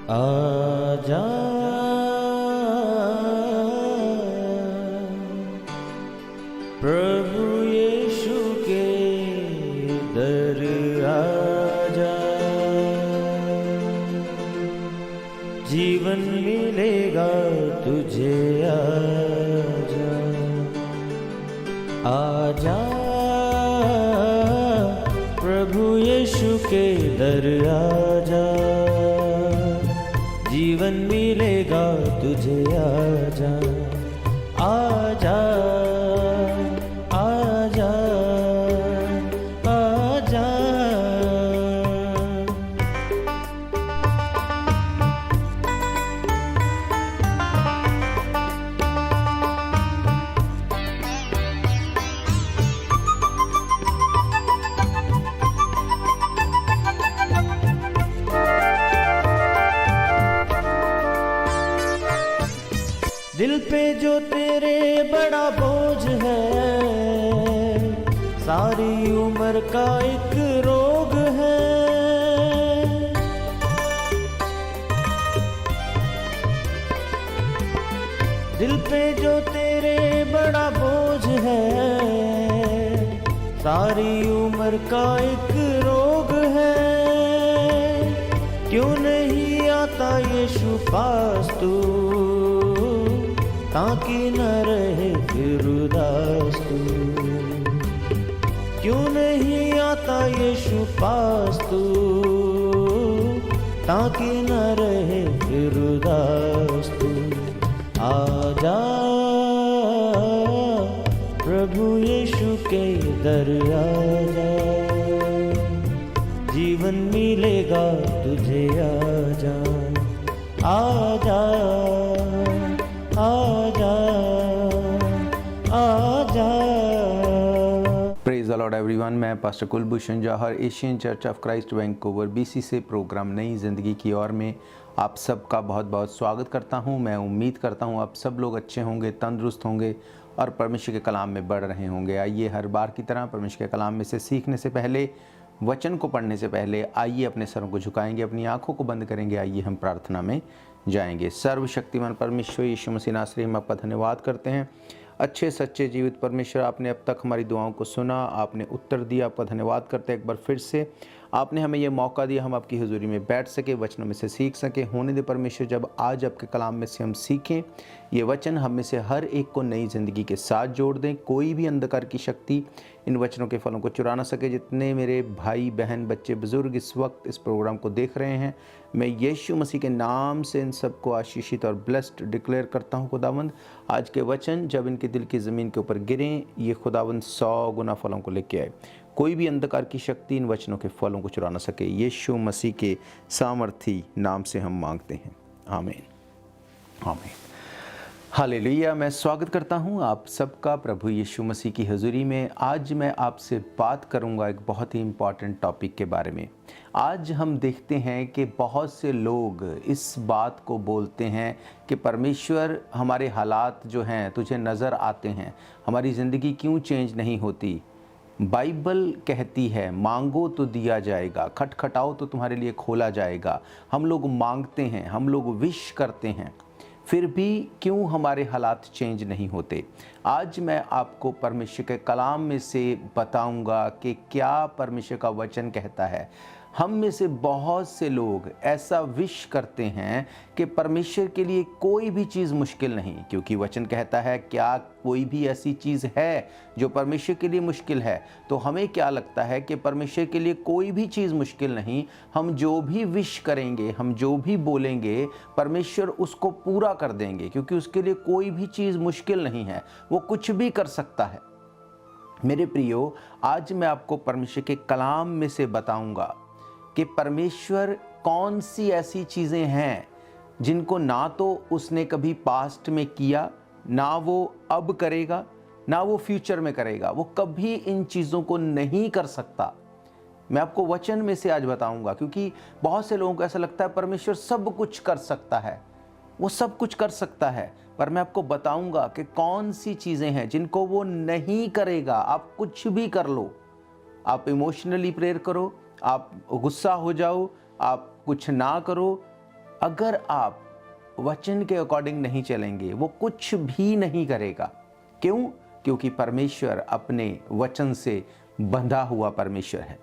आजा प्रभु यीशु के दर आजा, जीवन मिलेगा तुझे। आजा आजा प्रभु यीशु के दर आजा, जीवन मिलेगा तुझे। आजा आजा आजा आजा। दिल पे जो तेरे बड़ा बोझ है, सारी उम्र का एक रोग है। दिल पे जो तेरे बड़ा बोझ है, सारी उम्र का एक रोग है। क्यों नहीं आता यीशु पास तू, ताकि न रहे फिर उदास तू। क्यों नहीं आता यीशु पास तू, ताकि न रहे फिर उदास तू। आजा प्रभु यीशु के दर आजा, जीवन मिलेगा तुझे। आजा आजा आजा आजा। Praise the Lord everyone. मैं pastor Kulbhushan Johar, Asian church of Christ Vancouver BC से प्रोग्राम नई ज़िंदगी की ओर में आप सबका बहुत बहुत स्वागत करता हूं। मैं उम्मीद करता हूं आप सब लोग अच्छे होंगे, तंदुरुस्त होंगे और परमेश्वर के कलाम में बढ़ रहे होंगे। आइए हर बार की तरह परमेश्वर के कलाम में से सीखने से पहले, वचन को पढ़ने से पहले आइए अपने सरों को झुकाएंगे, अपनी आँखों को बंद करेंगे। आइए हम प्रार्थना में जाएंगे। सर्वशक्तिमान परमेश्वर यीशु मसीह नासरी, हम आपका धन्यवाद करते हैं। अच्छे सच्चे जीवित परमेश्वर, आपने अब तक हमारी दुआओं को सुना, आपने उत्तर दिया। आपका धन्यवाद करते हैं एक बार फिर से आपने हमें यह मौका दिया, हम आपकी हुजूरी में बैठ सके, वचनों में से सीख सके। होने दे परमेश्वर, जब आज आपके कलाम में से हम सीखें, ये वचन हम में से हर एक को नई ज़िंदगी के साथ जोड़ दें। कोई भी अंधकार की शक्ति इन वचनों के फलों को चुरा ना सके। जितने मेरे भाई बहन बच्चे बुजुर्ग इस वक्त इस प्रोग्राम को देख रहे हैं, मैं यीशु मसीह के नाम से इन सबको आशीषित और ब्लेस्ड डिक्लेयर करता हूँ। खुदावंद, आज के वचन जब इनके दिल की ज़मीन के ऊपर गिरें, ये खुदावंद 100 गुना फलों को लेके आए। कोई भी अंधकार की शक्ति इन वचनों के फलों को चुरा ना सके। यीशु मसीह के सामर्थी नाम से हम मांगते हैं, आमीन आमीन। हालेलुया। मैं स्वागत करता हूं आप सबका प्रभु यीशु मसीह की हुजूरी में। आज मैं आपसे बात करूंगा एक बहुत ही इम्पॉर्टेंट टॉपिक के बारे में। आज हम देखते हैं कि बहुत से लोग इस बात को बोलते हैं कि परमेश्वर, हमारे हालात जो हैं तुझे नज़र आते हैं, हमारी ज़िंदगी क्यों चेंज नहीं होती। बाइबल कहती है मांगो तो दिया जाएगा, खटखटाओ तो तुम्हारे लिए खोला जाएगा। हम लोग मांगते हैं, हम लोग विश करते हैं, फिर भी क्यों हमारे हालात चेंज नहीं होते। आज मैं आपको परमेश्वर के कलाम में से बताऊंगा कि क्या परमेश्वर का वचन कहता है। हम में से बहुत से लोग ऐसा विश करते हैं कि परमेश्वर के लिए कोई भी चीज़ मुश्किल नहीं, क्योंकि वचन कहता है क्या कोई भी ऐसी चीज़ है जो परमेश्वर के लिए मुश्किल है। तो हमें क्या लगता है कि परमेश्वर के लिए कोई भी चीज़ मुश्किल नहीं। हम जो भी विश करेंगे, हम जो भी बोलेंगे, परमेश्वर उसको पूरा कर देंगे, क्योंकि उसके लिए कोई भी चीज़ मुश्किल नहीं है, वो कुछ भी कर सकता है। मेरे प्रियो, आज मैं आपको परमेश्वर के कलाम में से बताऊंगा कि परमेश्वर कौन सी ऐसी चीज़ें हैं जिनको ना तो उसने कभी पास्ट में किया, ना वो अब करेगा, ना वो फ्यूचर में करेगा। वो कभी इन चीज़ों को नहीं कर सकता। मैं आपको वचन में से आज बताऊंगा, क्योंकि बहुत से लोगों को ऐसा लगता है परमेश्वर सब कुछ कर सकता है। वो सब कुछ कर सकता है, पर मैं आपको बताऊंगा कि कौन सी चीज़ें हैं जिनको वो नहीं करेगा। आप कुछ भी कर लो, आप इमोशनली प्रेयर करो, आप गुस्सा हो जाओ, आप कुछ ना करो, अगर आप वचन के अकॉर्डिंग नहीं चलेंगे वो कुछ भी नहीं करेगा। क्यों? क्योंकि परमेश्वर अपने वचन से बंधा हुआ परमेश्वर है।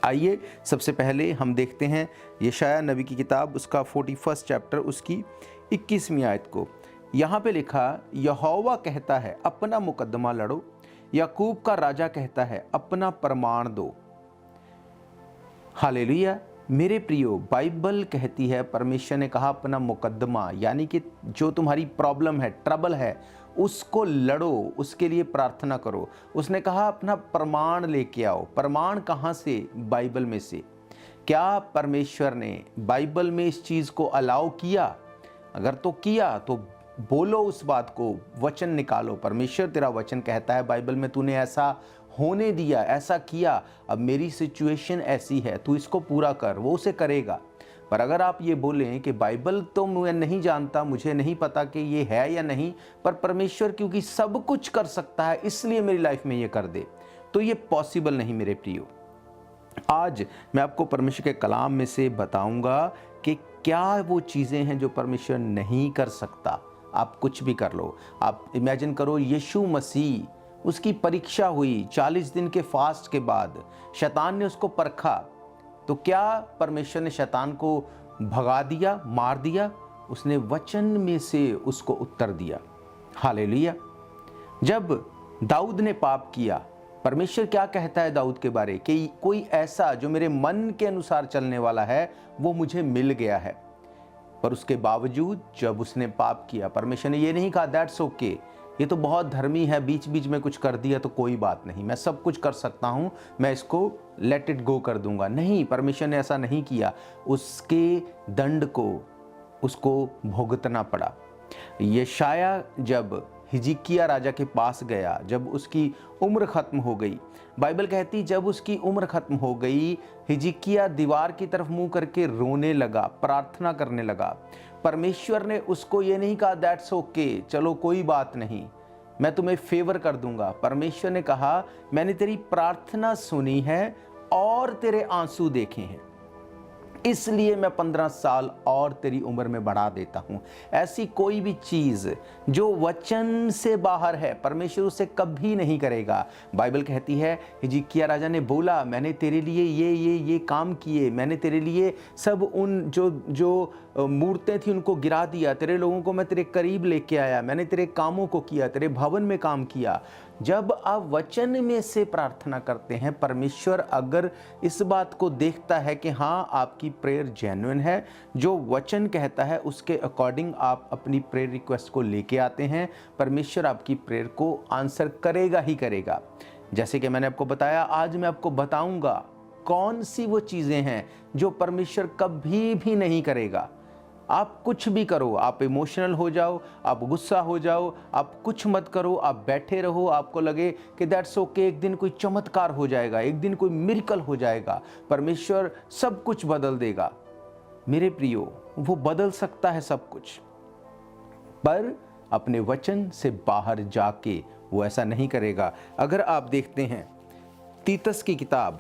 आइए सबसे पहले हम देखते हैं यशायाह नबी की किताब, उसका 41 चैप्टर, उसकी 21वीं आयत को। यहाँ पे लिखा, यहोवा कहता है अपना मुकदमा लड़ो, याकूब का राजा कहता है अपना प्रमाण दो। हालेलुया। मेरे प्रियो, बाइबल कहती है, परमेश्वर ने कहा अपना मुकदमा, यानी कि जो तुम्हारी प्रॉब्लम है, ट्रबल है, उसको लड़ो, उसके लिए प्रार्थना करो। उसने कहा अपना प्रमाण लेके आओ। प्रमाण कहाँ से? बाइबल में से। क्या परमेश्वर ने बाइबल में इस चीज़ को अलाउ किया? अगर तो किया तो बोलो उस बात को, वचन निकालो। परमेश्वर तेरा वचन कहता है बाइबल में, तूने ऐसा होने दिया, ऐसा किया, अब मेरी सिचुएशन ऐसी है, तू इसको पूरा कर, वो उसे करेगा। पर अगर आप ये बोलें कि बाइबल तो मैं नहीं जानता, मुझे नहीं पता कि ये है या नहीं, पर परमेश्वर क्योंकि सब कुछ कर सकता है इसलिए मेरी लाइफ में ये कर दे, तो ये पॉसिबल नहीं मेरे प्रियो। आज मैं आपको परमेश्वर के कलाम में से बताऊंगा कि क्या वो चीज़ें हैं जो परमेश्वर नहीं कर सकता। आप कुछ भी कर लो। आप इमेजिन करो, यीशु मसीह, उसकी परीक्षा हुई 40 दिन के फास्ट के बाद, शैतान ने उसको परखा, तो क्या परमेश्वर ने शैतान को भगा दिया, मार दिया? उसने वचन में से उसको उत्तर दिया। हालेलुया। जब दाऊद ने पाप किया, परमेश्वर क्या कहता है दाऊद के बारे? कि कोई ऐसा जो मेरे मन के अनुसार चलने वाला है वो मुझे मिल गया है। पर उसके बावजूद जब उसने पाप किया, परमेश्वर ने ये नहीं कहा दैट्स ओके, ये तो बहुत धर्मी है, बीच बीच में कुछ कर दिया तो कोई बात नहीं, मैं सब कुछ कर सकता हूँ, मैं इसको लेट इट गो कर दूंगा। नहीं, परमेश्वर ने ऐसा नहीं किया। उसके दंड को उसको भुगतना पड़ा। यशायाह जब हिजकिय्याह राजा के पास गया, जब उसकी उम्र खत्म हो गई, बाइबल कहती जब उसकी उम्र खत्म हो गई, हिजकिय्याह दीवार की तरफ मुंह करके रोने लगा, प्रार्थना करने लगा। परमेश्वर ने उसको ये नहीं कहा दैट्स ओके, चलो कोई बात नहीं, मैं तुम्हें फेवर कर दूंगा। परमेश्वर ने कहा मैंने तेरी प्रार्थना सुनी है और तेरे आंसू देखे हैं, इसलिए मैं 15 साल और तेरी उम्र में बढ़ा देता हूं। ऐसी कोई भी चीज जो वचन से बाहर है, परमेश्वर उसे कभी नहीं करेगा। बाइबल कहती है हिजकिय्याह राजा ने बोला मैंने तेरे लिए ये काम किए, मैंने तेरे लिए सब उन जो मूर्तें थी उनको गिरा दिया, तेरे लोगों को मैं तेरे करीब लेके आया, मैंने तेरे कामों को किया, तेरे भवन में काम किया। जब आप वचन में से प्रार्थना करते हैं, परमेश्वर अगर इस बात को देखता है कि हाँ आपकी प्रेयर जेन्युइन है, जो वचन कहता है उसके अकॉर्डिंग आप अपनी प्रेयर रिक्वेस्ट को लेके आते हैं, परमेश्वर आपकी प्रेयर को आंसर करेगा ही करेगा। जैसे कि मैंने आपको बताया, आज मैं आपको बताऊंगा कौन सी वो चीज़ें हैं जो परमेश्वर कभी भी नहीं करेगा। आप कुछ भी करो, आप इमोशनल हो जाओ, आप गुस्सा हो जाओ, आप कुछ मत करो, आप बैठे रहो, आपको लगे कि दैट्स ओके, एक दिन कोई चमत्कार हो जाएगा, एक दिन कोई मिरेकल हो जाएगा, परमेश्वर सब कुछ बदल देगा। मेरे प्रियो, वो बदल सकता है सब कुछ, पर अपने वचन से बाहर जाके वो ऐसा नहीं करेगा। अगर आप देखते हैं तीतस की किताब,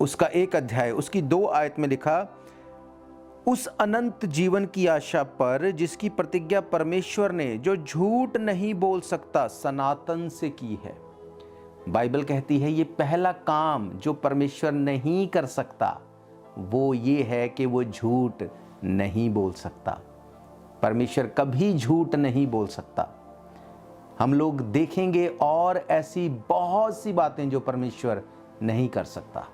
उसका 1 अध्याय, उसकी 2 आयत में लिखा, उस अनंत जीवन की आशा पर जिसकी प्रतिज्ञा परमेश्वर ने, जो झूठ नहीं बोल सकता, सनातन से की है। बाइबल कहती है ये पहला काम जो परमेश्वर नहीं कर सकता वो ये है कि वो झूठ नहीं बोल सकता। परमेश्वर कभी झूठ नहीं बोल सकता। हम लोग देखेंगे और ऐसी बहुत सी बातें जो परमेश्वर नहीं कर सकता।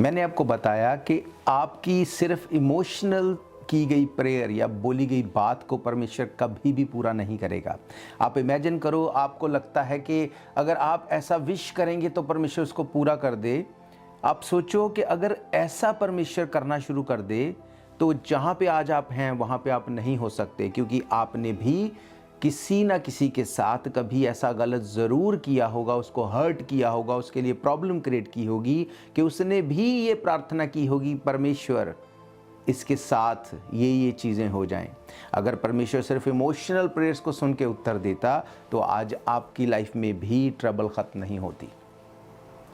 मैंने आपको बताया कि आपकी सिर्फ इमोशनल की गई प्रेयर या बोली गई बात को परमेश्वर कभी भी पूरा नहीं करेगा। आप इमेजिन करो, आपको लगता है कि अगर आप ऐसा विश करेंगे तो परमेश्वर उसको पूरा कर दे। आप सोचो कि अगर ऐसा परमेश्वर करना शुरू कर दे तो जहाँ पे आज आप हैं वहाँ पे आप नहीं हो सकते, क्योंकि आपने भी किसी ना किसी के साथ कभी ऐसा गलत ज़रूर किया होगा, उसको हर्ट किया होगा, उसके लिए प्रॉब्लम क्रिएट की होगी कि उसने भी ये प्रार्थना की होगी, परमेश्वर इसके साथ ये चीज़ें हो जाएं। अगर परमेश्वर सिर्फ इमोशनल प्रेयर्स को सुन के उत्तर देता तो आज आपकी लाइफ में भी ट्रबल ख़त्म नहीं होती।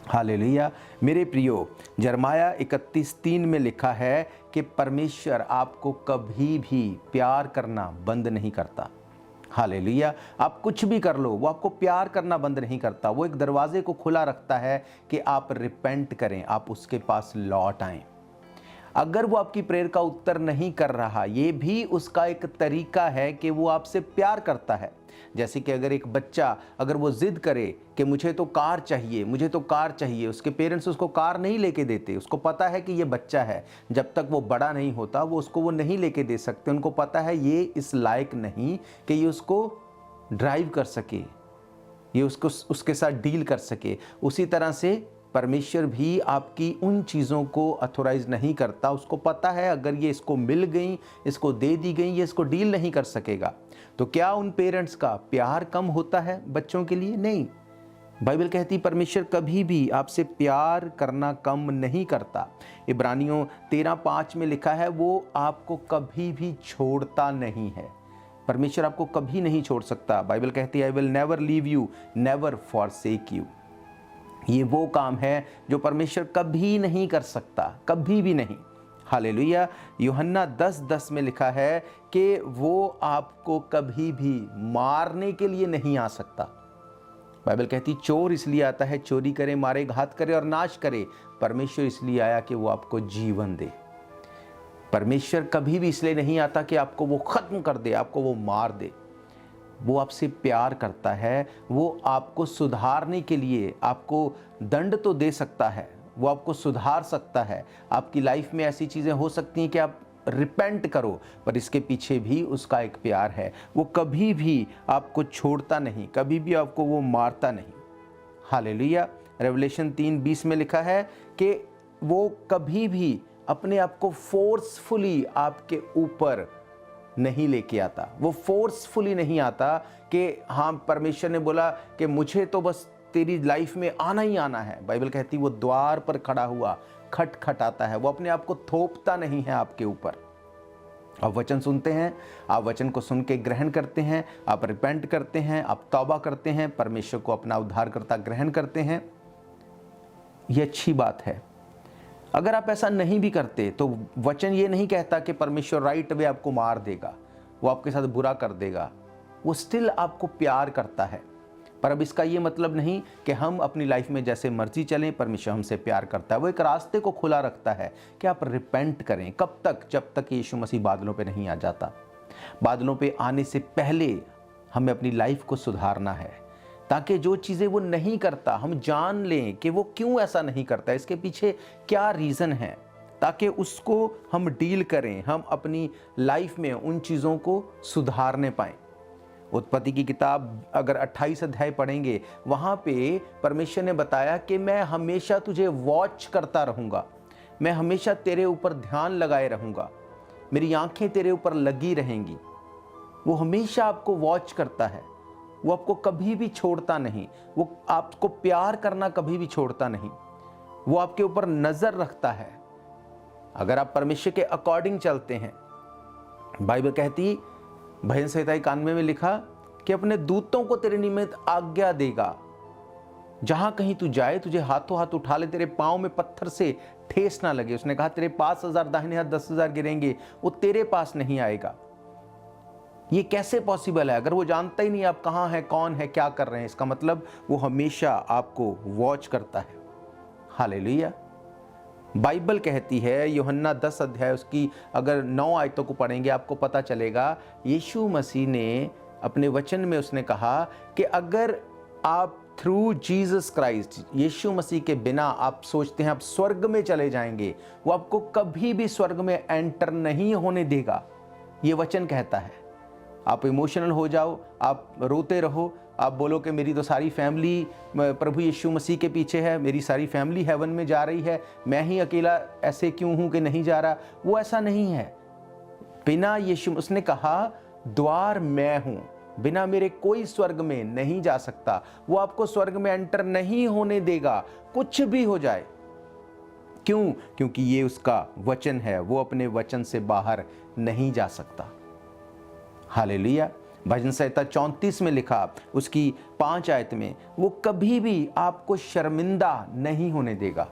हालेलुया। मेरे प्रियो, यिर्मयाह 31:3 में लिखा है कि परमेश्वर आपको कभी भी प्यार करना बंद नहीं करता। हालेलुया। आप कुछ भी कर लो, वो आपको प्यार करना बंद नहीं करता। वो एक दरवाजे को खुला रखता है कि आप रिपेंट करें, आप उसके पास लौट आएं। अगर वो आपकी प्रेयर का उत्तर नहीं कर रहा, ये भी उसका एक तरीका है कि वो आपसे प्यार करता है। जैसे कि अगर एक बच्चा अगर वो जिद करे कि मुझे तो कार चाहिए, मुझे तो कार चाहिए, उसके पेरेंट्स उसको कार नहीं लेके देते। उसको पता है कि ये बच्चा है, जब तक वो बड़ा नहीं होता वो उसको वो नहीं लेके दे सकते। उनको पता है ये इस लायक नहीं कि ये उसको ड्राइव कर सके, ये उसको उसके साथ डील कर सके। उसी तरह से परमेश्वर भी आपकी उन चीज़ों को अथोराइज नहीं करता। उसको पता है अगर ये इसको मिल गई, इसको दे दी गई, ये इसको डील नहीं कर सकेगा। तो क्या उन पेरेंट्स का प्यार कम होता है बच्चों के लिए? नहीं। बाइबल कहती परमेश्वर कभी भी आपसे प्यार करना कम नहीं करता। इब्रानियों 13:5 में लिखा है वो आपको कभी भी छोड़ता नहीं है। परमेश्वर आपको कभी नहीं छोड़ सकता। बाइबल कहती है I will never leave you, never forsake you. ये वो काम है जो परमेश्वर कभी नहीं कर सकता, कभी भी नहीं। हालेलुया। यूहन्ना 10:10 में लिखा है कि वो आपको कभी भी मारने के लिए नहीं आ सकता। बाइबल कहती चोर इसलिए आता है चोरी करे, मारे, घात करे और नाश करे। परमेश्वर इसलिए आया कि वो आपको जीवन दे। परमेश्वर कभी भी इसलिए नहीं आता कि आपको वो खत्म कर दे, आपको वो मार दे। वो आपसे प्यार करता है। वो आपको सुधारने के लिए आपको दंड तो दे सकता है, वो आपको सुधार सकता है। आपकी लाइफ में ऐसी चीज़ें हो सकती हैं कि आप रिपेंट करो, पर इसके पीछे भी उसका एक प्यार है। वो कभी भी आपको छोड़ता नहीं, कभी भी आपको वो मारता नहीं। हालेलुया। रेवलेशन 3:20 में लिखा है कि वो कभी भी अपने आप को फोर्सफुली आपके ऊपर नहीं लेके आता। वो फोर्सफुली नहीं आता कि हाँ परमेश्वर ने बोला कि मुझे तो बस तेरी लाइफ में आना ही आना है। बाइबल कहती वो द्वार पर खड़ा हुआ खटखटाता है। वो अपने आप को थोपता नहीं है आपके ऊपर। आप वचन सुनते हैं, आप वचन को सुन के ग्रहण करते हैं, आप रिपेंट करते हैं, आप तौबा करते हैं, परमेश्वर को अपना उद्धारकर्ता ग्रहण करते हैं। ये अच्छी बात है। अगर आप ऐसा नहीं भी करते तो वचन ये नहीं कहता कि परमेश्वर राइट वे आपको मार देगा, वो आपके साथ बुरा कर देगा। वो स्टिल आपको प्यार करता है। पर अब इसका ये मतलब नहीं कि हम अपनी लाइफ में जैसे मर्जी चलें। परमेश्वर हमसे प्यार करता है। वो एक रास्ते को खुला रखता है कि आप रिपेंट करें। कब तक? जब तक यीशु मसीह बादलों पे नहीं आ जाता। बादलों पे आने से पहले हमें अपनी लाइफ को सुधारना है, ताकि जो चीज़ें वो नहीं करता हम जान लें कि वो क्यों ऐसा नहीं करता, इसके पीछे क्या रीज़न है, ताकि उसको हम डील करें, हम अपनी लाइफ में उन चीज़ों को सुधारने पाएं। उत्पत्ति की किताब अगर 28 अध्याय पढ़ेंगे, वहाँ पे परमेश्वर ने बताया कि मैं हमेशा तुझे वॉच करता रहूँगा, मैं हमेशा तेरे ऊपर ध्यान लगाए रहूँगा, मेरी आंखें तेरे ऊपर लगी रहेंगी। वो हमेशा आपको वॉच करता है। वो आपको कभी भी छोड़ता नहीं। वो आपको प्यार करना कभी भी छोड़ता नहीं। वो आपके ऊपर नज़र रखता है अगर आप परमेश्वर के अकॉर्डिंग चलते हैं। बाइबल कहती भजन संहिता 91 में लिखा कि अपने दूतों को तेरे निमित्त आज्ञा देगा, जहां कहीं तू जाए तुझे हाथों हाथ उठा ले, तेरे पांव में पत्थर से ठेस ना लगे। उसने कहा तेरे 5,000 दाहिने हाथ 10,000 गिरेंगे, वो तेरे पास नहीं आएगा। ये कैसे पॉसिबल है? अगर वो जानता ही नहीं आप कहाँ हैं, कौन है, क्या कर रहे हैं, इसका मतलब वो हमेशा आपको वॉच करता है। हालेलुया। बाइबल कहती है यूहन्ना 10 अध्याय उसकी अगर 9 आयतों को पढ़ेंगे आपको पता चलेगा, यीशु मसीह ने अपने वचन में उसने कहा कि अगर आप थ्रू जीसस क्राइस्ट, यीशु मसीह के बिना आप सोचते हैं आप स्वर्ग में चले जाएंगे, वो आपको कभी भी स्वर्ग में एंटर नहीं होने देगा। ये वचन कहता है। आप इमोशनल हो जाओ, आप रोते रहो, आप बोलो कि मेरी तो सारी फैमिली प्रभु यीशु मसीह के पीछे है, मेरी सारी फैमिली हेवन में जा रही है, मैं ही अकेला ऐसे क्यों हूं कि नहीं जा रहा। वो ऐसा नहीं है। बिना यीशु, उसने कहा द्वार मैं हूं, बिना मेरे कोई स्वर्ग में नहीं जा सकता। वो आपको स्वर्ग में एंटर नहीं होने देगा, कुछ भी हो जाए। क्यों? क्योंकि ये उसका वचन है, वो अपने वचन से बाहर नहीं जा सकता। हालेलुया। भजन संहिता 34 में लिखा, उसकी 5 आयत में, वो कभी भी आपको शर्मिंदा नहीं होने देगा।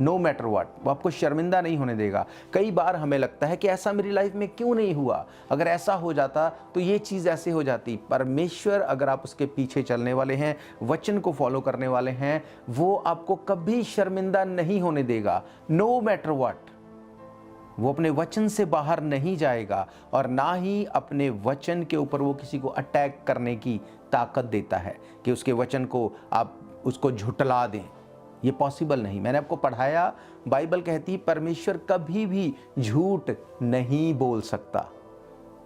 नो मैटर व्हाट, वो आपको शर्मिंदा नहीं होने देगा। कई बार हमें लगता है कि ऐसा मेरी लाइफ में क्यों नहीं हुआ, अगर ऐसा हो जाता तो ये चीज़ ऐसे हो जाती। परमेश्वर, अगर आप उसके पीछे चलने वाले हैं, वचन को फॉलो करने वाले हैं, वो आपको कभी शर्मिंदा नहीं होने देगा। नो मैटर व्हाट, वो अपने वचन से बाहर नहीं जाएगा और ना ही अपने वचन के ऊपर वो किसी को अटैक करने की ताकत देता है कि उसके वचन को आप उसको झुटला दें। ये पॉसिबल नहीं। मैंने आपको पढ़ाया, बाइबल कहती है परमेश्वर कभी भी झूठ नहीं बोल सकता।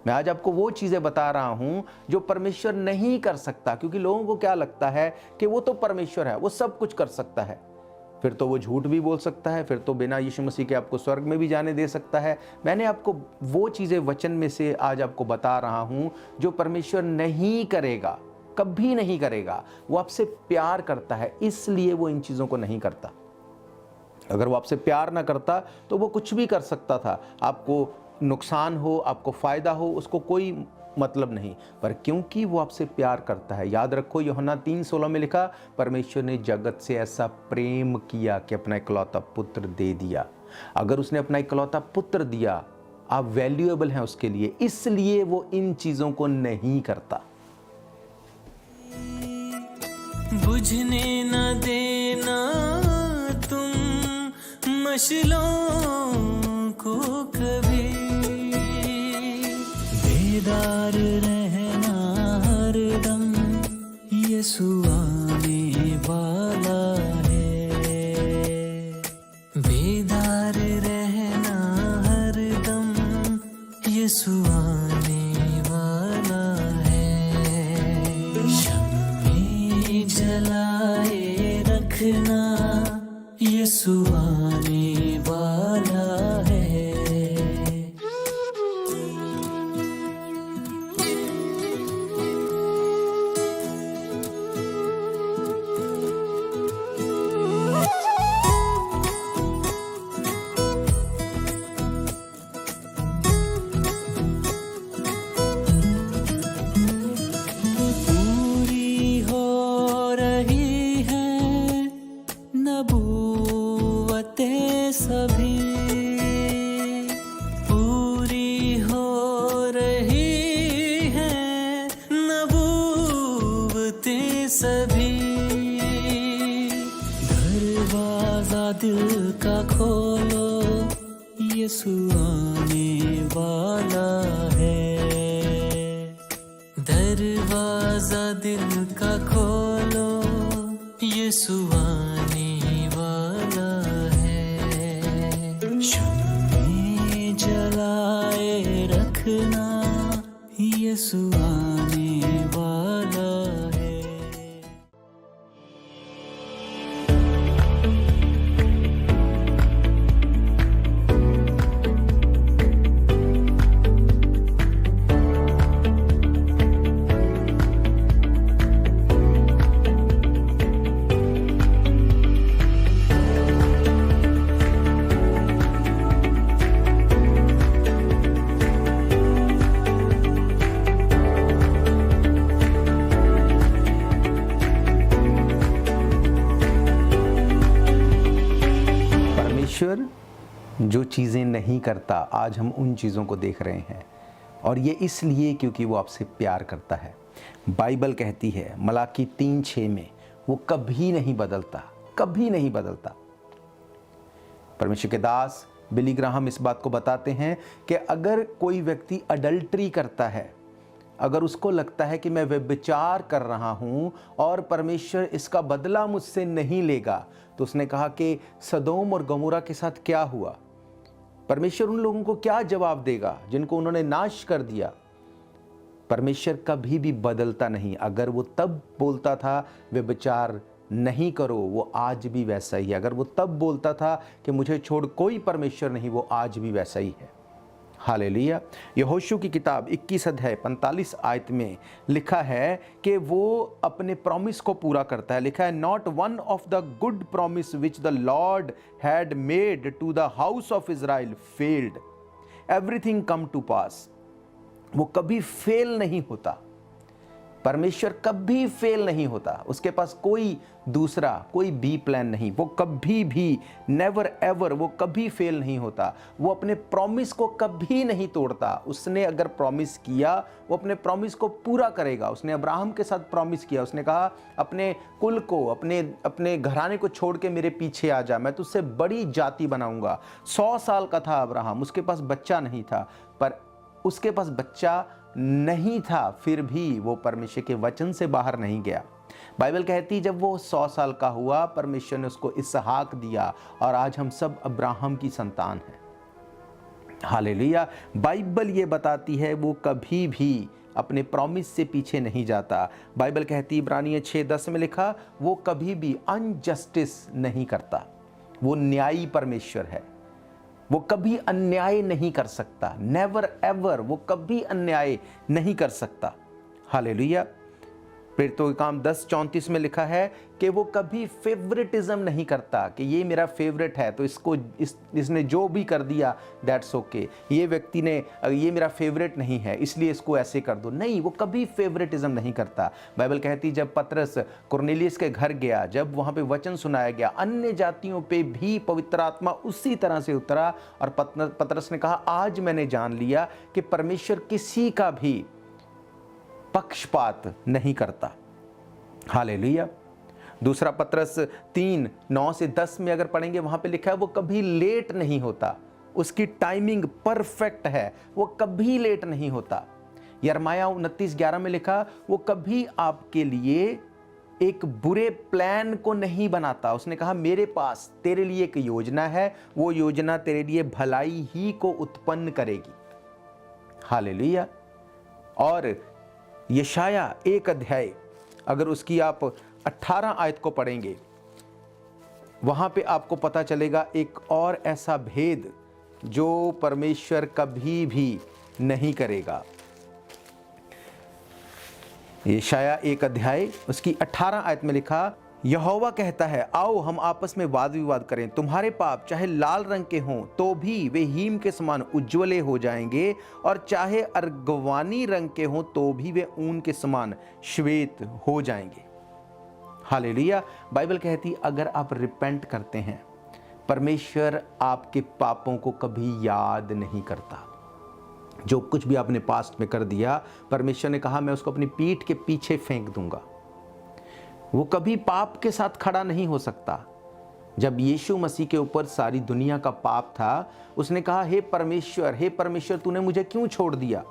मैं आज आपको वो चीज़ें बता रहा हूं जो परमेश्वर नहीं कर सकता, क्योंकि लोगों को क्या लगता है कि वो तो परमेश्वर है, वो सब कुछ कर सकता है। फिर तो वो झूठ भी बोल सकता है, फिर तो बिना यीशु मसीह के आपको स्वर्ग में भी जाने दे सकता है। मैंने आपको वो चीज़ें वचन में से आज आपको बता रहा हूं जो परमेश्वर नहीं करेगा, कभी नहीं करेगा। वो आपसे प्यार करता है, इसलिए वो इन चीज़ों को नहीं करता। अगर वो आपसे प्यार ना करता तो वो कुछ भी कर सकता था, आपको नुकसान हो, आपको फ़ायदा हो, उसको कोई मतलब नहीं। पर क्योंकि वो आपसे प्यार करता है, याद रखो यूहन्ना 3:16 में लिखा, परमेश्वर ने जगत से ऐसा प्रेम किया कि अपना इकलौता पुत्र दे दिया। अगर उसने अपना इकलौता पुत्र दिया, आप वैल्यूएबल हैं उसके लिए, इसलिए वो इन चीज़ों को नहीं करता। बुझने न देना तुम मशलों को कभी, बेदार रहना हरदम, यीशु आने वाला है। बेदार रहना हरदम, यीशु आने वाला है। शम्मे जलाए रखना, यीशु आने वाला है। सभी पूरी हो रही है, नबूवतें सभी। दरवाजा दिल का खोलो, यीशु आने वाला है। दरवाजा दिल का खोलो, यीशु आने वाला है। शम्मे जलाए रखना, यीशु आने वाला है। परमेश्वर जो चीज़ें नहीं करता, आज हम उन चीज़ों को देख रहे हैं, और ये इसलिए क्योंकि वो आपसे प्यार करता है। बाइबल कहती है मलाकी 3:6 में, वो कभी नहीं बदलता, कभी नहीं बदलता। परमेश्वर के दास बिली ग्राहम इस बात को बताते हैं कि अगर कोई व्यक्ति अडल्ट्री करता है अगर उसको लगता है कि मैं व्यभिचार कर रहा हूँ और परमेश्वर इसका बदला मुझसे नहीं लेगा, तो उसने कहा कि सदोम और गमोरा के साथ क्या हुआ, परमेश्वर उन लोगों को क्या जवाब देगा जिनको उन्होंने नाश कर दिया। परमेश्वर कभी भी बदलता नहीं। अगर वो तब बोलता था व्यभिचार नहीं करो, वो आज भी वैसा ही है। अगर वो तब बोलता था कि मुझे छोड़ कोई परमेश्वर नहीं, वो आज भी वैसा ही है। हालेलुया। यहोशू की किताब 21 अध्याय 45 आयत में लिखा है कि वो अपने प्रॉमिस को पूरा करता है। लिखा है, not one of the good promise which the Lord had made to the house of Israel failed, everything come to pass. वो कभी फेल नहीं होता। परमेश्वर कभी फेल नहीं होता। उसके पास कोई दूसरा कोई बी प्लान नहीं। वो कभी भी नेवर एवर वो कभी फेल नहीं होता। वो अपने प्रॉमिस को कभी नहीं तोड़ता। उसने अगर प्रॉमिस किया वो अपने प्रॉमिस को पूरा करेगा। उसने अब्राहम के साथ प्रॉमिस किया। उसने कहा अपने कुल को अपने घराने को छोड़ के मेरे पीछे आ जा, मैं तुझसे बड़ी जाति बनाऊंगा। 100 साल का था अब्राहम, उसके पास बच्चा नहीं था, पर उसके पास बच्चा नहीं था फिर भी वो परमेश्वर के वचन से बाहर नहीं गया। बाइबल कहती जब वो 100 साल का हुआ, परमेश्वर ने उसको इसहाक दिया और आज हम सब अब्राहम की संतान हैं। हालेलुया। बाइबल ये बताती है वो कभी भी अपने प्रॉमिस से पीछे नहीं जाता। बाइबल कहती इब्रानियों 6:10 में लिखा, वो कभी भी अनजस्टिस नहीं करता। वो न्यायी परमेश्वर है। वो कभी अन्याय नहीं कर सकता। नेवर एवर वो कभी अन्याय नहीं कर सकता। हालेलुया। प्रेरितों के काम 10:34 में लिखा है कि वो कभी फेवरेटिज्म नहीं करता कि ये मेरा फेवरेट है तो इसने जो भी कर दिया दैट्स ओके, ये व्यक्ति ने ये मेरा फेवरेट नहीं है इसलिए इसको ऐसे कर दो। नहीं, वो कभी फेवरेटिज्म नहीं करता। बाइबल कहती जब पतरस कुरनेलियस के घर गया, जब वहाँ पे वचन सुनाया गया, अन्य जातियों पे भी पवित्र आत्मा उसी तरह से उतरा और पतरस ने कहा आज मैंने जान लिया कि परमेश्वर किसी का भी पक्षपात नहीं करता। हालेलुया। दूसरा पतरस 3:9-10 में अगर पढ़ेंगे वहां पे लिखा है वो कभी लेट नहीं होता। उसकी टाइमिंग परफेक्ट है, वो कभी लेट नहीं होता। यिर्मयाह 29:11 में लिखा वो कभी आपके लिए एक बुरे प्लान को नहीं बनाता। उसने कहा मेरे पास तेरे लिए एक योजना है, वो योजना तेरे लिए भलाई ही को उत्पन्न करेगी। हालेलुया। और यशाया 1 अध्याय अगर उसकी आप 18 आयत को पढ़ेंगे वहां पे आपको पता चलेगा एक और ऐसा भेद जो परमेश्वर कभी भी नहीं करेगा। यशाया 1 अध्याय उसकी 18 आयत में लिखा, यहोवा कहता है आओ हम आपस में वाद विवाद करें, तुम्हारे पाप चाहे लाल रंग के हों तो भी वे हीम के समान उज्ज्वले हो जाएंगे, और चाहे अर्गवानी रंग के हों तो भी वे ऊन के समान श्वेत हो जाएंगे। हालेलुया। बाइबल कहती अगर आप रिपेंट करते हैं, परमेश्वर आपके पापों को कभी याद नहीं करता। जो कुछ भी आपने पास्ट में कर दिया, परमेश्वर ने कहा मैं उसको अपनी पीठ के पीछे फेंक दूंगा। वो कभी पाप के साथ खड़ा नहीं हो सकता। जब यीशु मसीह के ऊपर सारी दुनिया का पाप था, उसने कहा हे परमेश्वर तूने मुझे क्यों छोड़ दिया।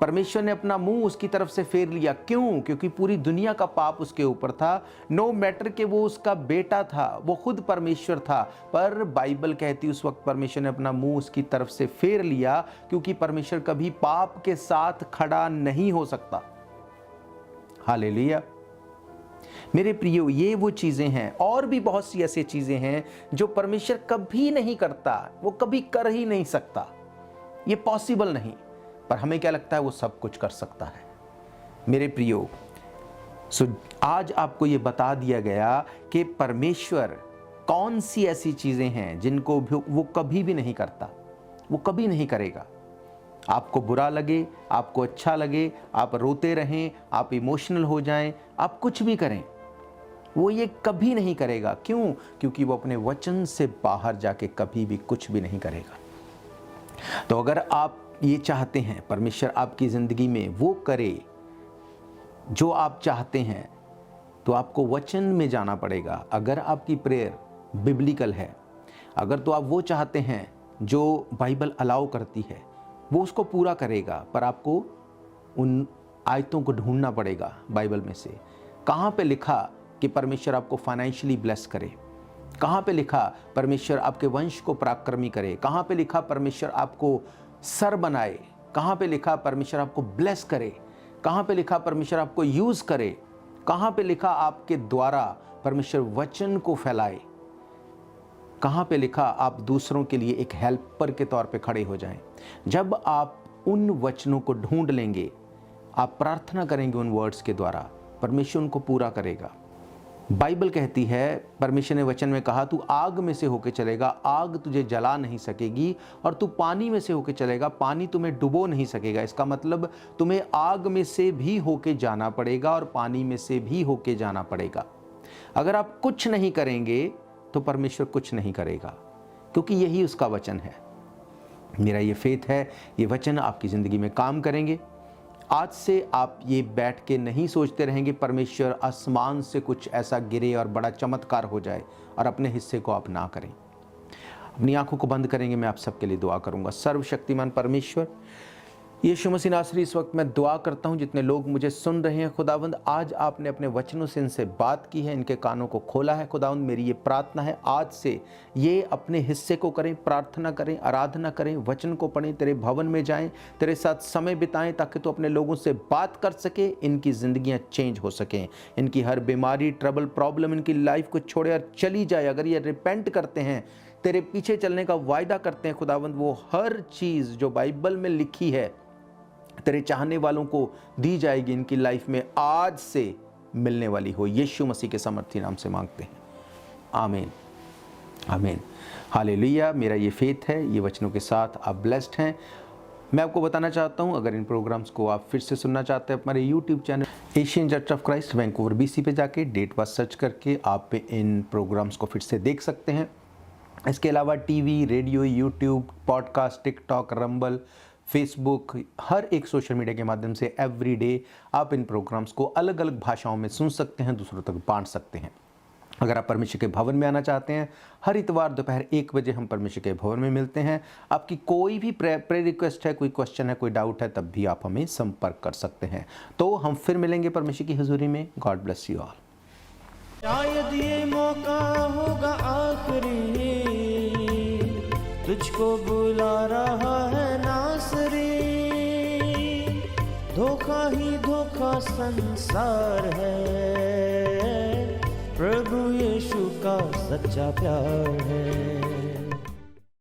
परमेश्वर ने अपना मुंह उसकी तरफ से फेर लिया। क्यों? क्योंकि पूरी दुनिया का पाप उसके ऊपर था। नो मैटर कि वो उसका बेटा था, वो खुद परमेश्वर था, पर बाइबल कहती उस वक्त परमेश्वर ने अपना मुंह उसकी तरफ से फेर लिया, क्योंकि परमेश्वर कभी पाप के साथ खड़ा नहीं हो सकता। हालेलुया। मेरे प्रियो, ये वो चीजें हैं और भी बहुत सी ऐसी चीजें हैं जो परमेश्वर कभी नहीं करता, वो कभी कर ही नहीं सकता, ये पॉसिबल नहीं। पर हमें क्या लगता है वो सब कुछ कर सकता है। मेरे प्रियो, आज आपको ये बता दिया गया कि परमेश्वर कौन सी ऐसी चीजें हैं जिनको वो कभी भी नहीं करता, वो कभी नहीं करेगा। आपको बुरा लगे, आपको अच्छा लगे, आप रोते रहें, आप इमोशनल हो जाएं, आप कुछ भी करें, वो ये कभी नहीं करेगा। क्यों? क्योंकि वो अपने वचन से बाहर जाके कभी भी कुछ भी नहीं करेगा। तो अगर आप ये चाहते हैं परमेश्वर आपकी ज़िंदगी में वो करे जो आप चाहते हैं, तो आपको वचन में जाना पड़ेगा। अगर आपकी प्रेयर बिब्लिकल है, अगर तो आप वो चाहते हैं जो बाइबल अलाउ करती है, वो उसको पूरा करेगा। पर आपको आयतों को ढूंढना पड़ेगा बाइबल में से। कहाँ पे लिखा कि परमेश्वर आपको फाइनेंशियली ब्लेस करे? कहाँ पे लिखा परमेश्वर आपके वंश को पराक्रमी करे? कहाँ पे लिखा परमेश्वर आपको सर बनाए? कहाँ पे लिखा परमेश्वर आपको ब्लेस करे? कहाँ पे लिखा परमेश्वर आपको यूज करे? कहाँ पे लिखा आपके द्वारा परमेश्वर वचन को फैलाए? कहाँ पे लिखा आप दूसरों के लिए एक हेल्पर के तौर पे खड़े हो जाएं? जब आप उन वचनों को ढूंढ लेंगे, आप प्रार्थना करेंगे उन वर्ड्स के द्वारा, परमेश्वर उनको पूरा करेगा। बाइबल कहती है, परमेश्वर ने वचन में कहा, तू आग में से होके चलेगा, आग तुझे जला नहीं सकेगी, और तू पानी में से होके चलेगा, पानी तुम्हें डुबो नहीं सकेगा। इसका मतलब तुम्हें आग में से भी होके जाना पड़ेगा और पानी में से भी होके जाना पड़ेगा। अगर आप कुछ नहीं करेंगे तो परमेश्वर कुछ नहीं करेगा, क्योंकि यही उसका वचन है। मेरा ये फेथ है, ये वचन आपकी ज़िंदगी में काम करेंगे। आज से आप ये बैठ के नहीं सोचते रहेंगे परमेश्वर आसमान से कुछ ऐसा गिरे और बड़ा चमत्कार हो जाए और अपने हिस्से को आप ना करें। अपनी आंखों को बंद करेंगे, मैं आप सबके लिए दुआ करूंगा। सर्वशक्तिमान परमेश्वर यीशु मसीह नासरी, इस वक्त मैं दुआ करता हूं जितने लोग मुझे सुन रहे हैं खुदावंद, आज आपने अपने वचनों से इनसे बात की है, इनके कानों को खोला है खुदावंद। मेरी ये प्रार्थना है आज से ये अपने हिस्से को करें, प्रार्थना करें, आराधना करें, वचन को पढ़ें, तेरे भवन में जाएं, तेरे साथ समय बिताएं, ताकि तो अपने लोगों से बात कर सके, इनकी ज़िंदगियाँ चेंज हो सकें, इनकी हर बीमारी, ट्रबल, प्रॉब्लम इनकी लाइफ को छोड़े और चली जाए। अगर ये रिपेंट करते हैं, तेरे पीछे चलने का वायदा करते हैं खुदावंद, वो हर चीज़ जो बाइबल में लिखी है तेरे चाहने वालों को दी जाएगी, इनकी लाइफ में आज से मिलने वाली हो। यीशु मसीह के सामर्थी नाम से मांगते हैं, आमीन, आमीन, हालेलुया। मेरा ये फेथ है, ये वचनों के साथ आप ब्लेस्ड हैं। मैं आपको बताना चाहता हूं, अगर इन प्रोग्राम्स को आप फिर से सुनना चाहते हैं, हमारे YouTube channel Asian church of Christ Vancouver BC पे जाके डेट बार सर्च करके आप इन प्रोग्राम्स को फिर से देख सकते हैं। इसके अलावा TV, radio, YouTube, podcast, TikTok, Rumble, Facebook, हर एक सोशल मीडिया के माध्यम से एवरी डे आप इन प्रोग्राम्स को अलग अलग भाषाओं में सुन सकते हैं, दूसरों तक बांट सकते हैं। अगर आप परमेश्वर के भवन में आना चाहते हैं, हर इतवार दोपहर 1 बजे हम परमेश्वर के भवन में मिलते हैं। आपकी कोई भी प्रे रिक्वेस्ट है, कोई क्वेश्चन है, कोई डाउट है, तब भी आप हमें संपर्क कर सकते हैं। तो हम फिर मिलेंगे परमेश्वर की हुजूरी में। God bless you all. शायद ये मौका होगा आखिरी, तुझको बुला रहा है नासरी। धोखा ही धोखा संसार है, प्रभु यीशु का सच्चा प्यार है।